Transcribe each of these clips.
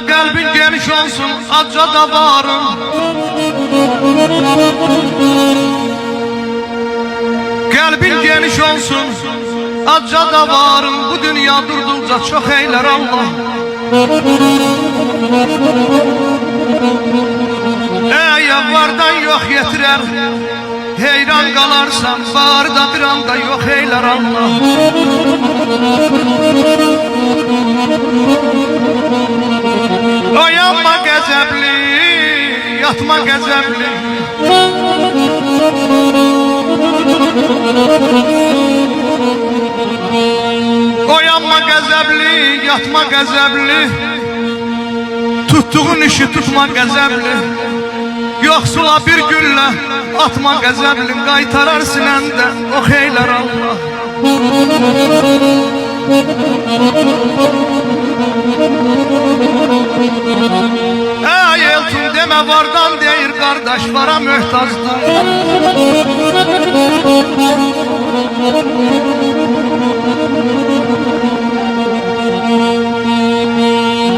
Kalbin geniş olsun, acca da varım. Kalbin geniş olsun, acca da varım. Bu dünya durduğunca çok eyler Allah. Vardan yok yetirer, heyran kalarsan varda bir anda yok eyler Allah. Oyanma gazəbli, yatma gazəbli. Oyanma gazəbli, yatma gazəbli. Tuttuğun işi tutma gazəbli. Yoxsula bir güllə atma qəzəblin, qaytarar sinəndə o xeylər Allah. Ey elçin demə vardan deyir qardaş, vara möhtacdır.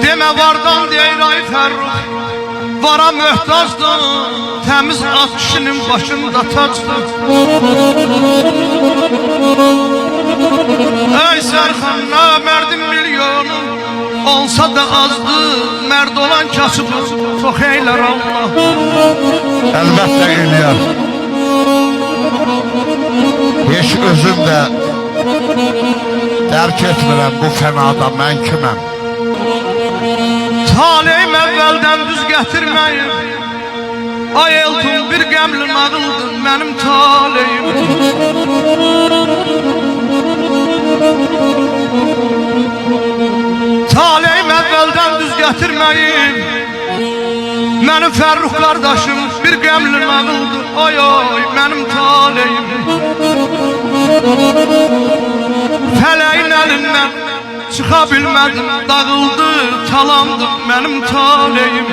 Demə vardan deyir ay Fərrux, vara möhtacdır. Təmiz at kişinin başında tacdır. Ey Sərxan, namərdin milyonu olsa da azdır, mərd olan kasıdır, çox eylər Allah. Əlbəttə eləyər. Heç özüm də dərk etmirəm bu fənada mən kiməm. Taleyim əvvəldən düz gətirməyim. Ay eltun bir qəmli nağıldır mənim taleyim. Taleyim əvvəldən düz gətirməyim. Mənim Fərrux qardaşım bir qəmli nağıldır. Ay ay mənim taleyim. Fələyin əlindən çıxa bilmədim, dağıldı, talandı mənim taleyim.